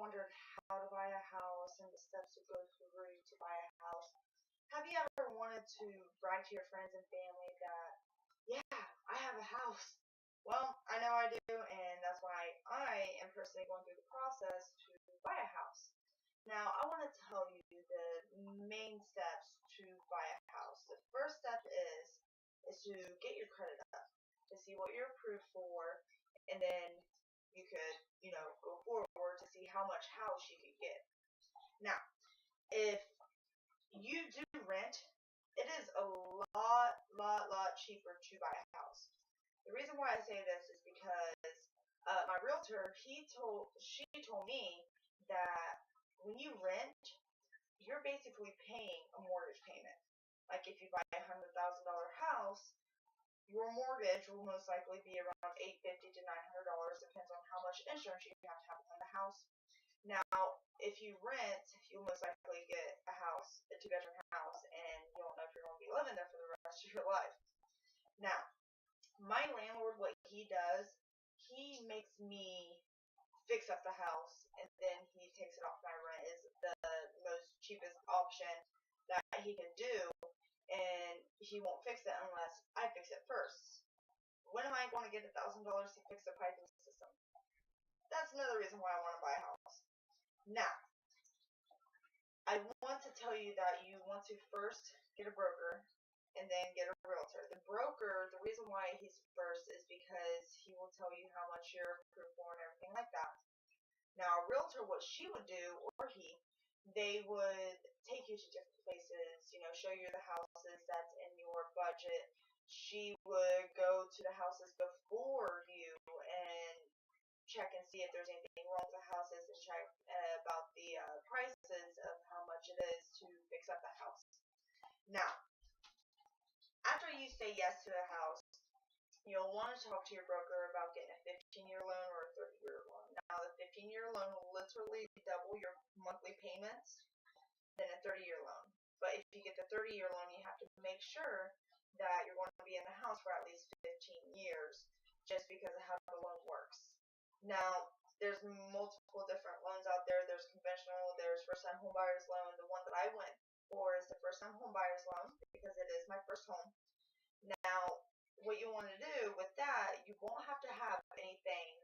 wondered how to buy a house and the steps to go through to buy a house? Have you ever wanted to brag to your friends and family that, yeah, I have a house? Well, I know I do, and that's why I am personally going through the process to buy a house. Now, I want to tell you the main steps to buy a house. The first step is to get your credit up, to see what you're approved for, and then you could, go forward to see how much house you could get. Now, if you do rent, it is a lot cheaper to buy a house. The reason why I say this is because my realtor, she told me that when you rent, you're basically paying a mortgage payment. Like if you buy $100,000 house, your mortgage will most likely be around $850 to $900, depends on how much insurance you have to have on the house. Now, if you rent, you'll most likely get a house, a two-bedroom house, and you don't know if you're going to be living there for the rest of your life. Now, my landlord, what he does, he makes me fix up the house, and then he takes it off my rent. Is the most cheapest option that he can do, and he won't fix it unless I fix it first. When am I going to get $1,000 to fix the piping system? That's another reason why I want to buy a house. Now, I want to tell you that you want to first get a broker and then get a realtor. The broker, the reason why he's first is because he will tell you how much you're approved for and everything like that. Now, a realtor, what she would do, or they would take you to different places, show you the houses that's in your budget. She would go to the houses before you and check and see if there's anything wrong with the houses and check about the prices of how much it is to fix up the house. Now, after you say yes to the house, you'll want to talk to your broker about getting a 15-year loan or a 30-year loan. Now, the 15-year loan will literally double your monthly payments than a 30-year loan. But if you get the 30-year loan, you have to make sure that you're going to be in the house for at least 15 years just because of how the loan works. Now, there's multiple different loans out there. There's conventional, there's first-time homebuyer's loan. The one that I went for is the first-time homebuyer's loan because it is my first home. Now, what you want to do with that, you won't have to have anything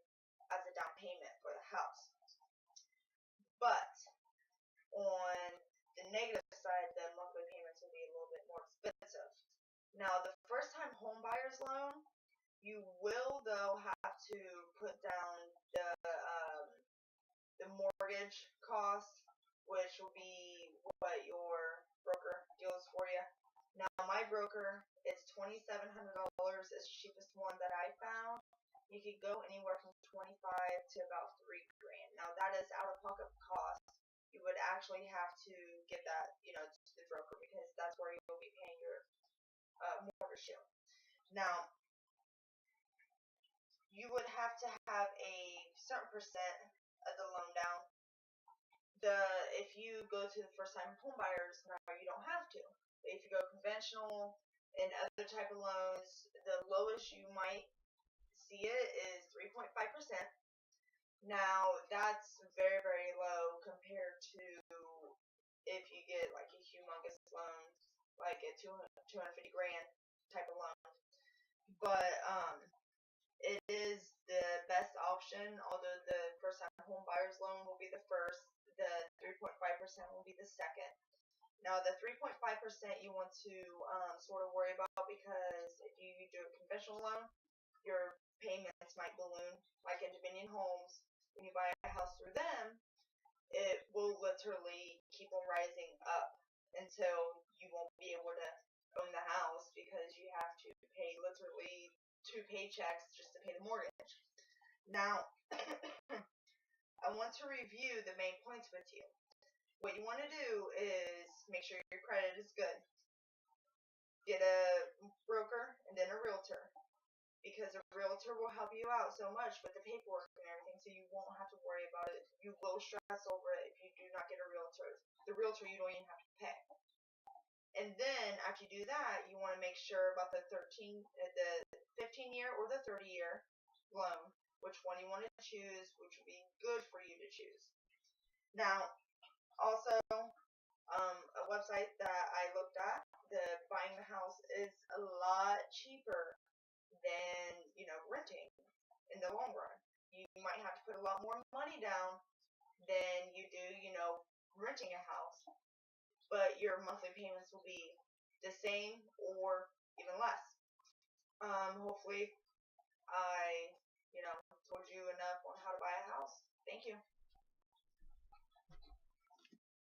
as a down payment for the house. But on the negative side, the monthly payments will be a little bit more expensive. Now, the first-time homebuyer's loan, you will, though, have to put down the mortgage cost, which will be what your broker deals for you. Now, my broker is $2,700 is the cheapest one that I found. You could go anywhere from $25 to about $3,000. Now, that is out-of-pocket cost. You would actually have to get that, to the broker because that's where you'll be paying your mortgage to. Now, you would have to have a certain percent of the loan down. If you go to the first-time homebuyers, now you don't have to. If you go conventional and other type of loans, the lowest you might see it is 3.5%. Now, that's very, very low compared to if you get like a humongous loan, like a $250,000 type of loan. But it is the best option, although the first-time homebuyer's loan will be the first. The 3.5% will be the second. Now, the 3.5% you want to sort of worry about because if you do a conventional loan, your payments might balloon. Like in Dominion Homes, when you buy a house through them, it will literally keep on rising up until you won't be able to own the house because you have to pay literally 2 paychecks just to pay the mortgage. Now, I want to review the main points with you. What you want to do is make sure your credit is good. Get a broker and then a realtor because a realtor will help you out so much with the paperwork and everything so you won't have to worry about it. You will stress over it if you do not get a realtor. The realtor you don't even have to pay. And then after you do that, you want to make sure about the 15-year or the 30-year loan, which one you want to choose, which would be good for you to choose. Now, also, a website that I looked at, the buying the house is a lot cheaper than renting in the long run. You might have to put a lot more money down than you do renting a house, but your monthly payments will be the same or even less. Hopefully I told you enough on how to buy a house. Thank you.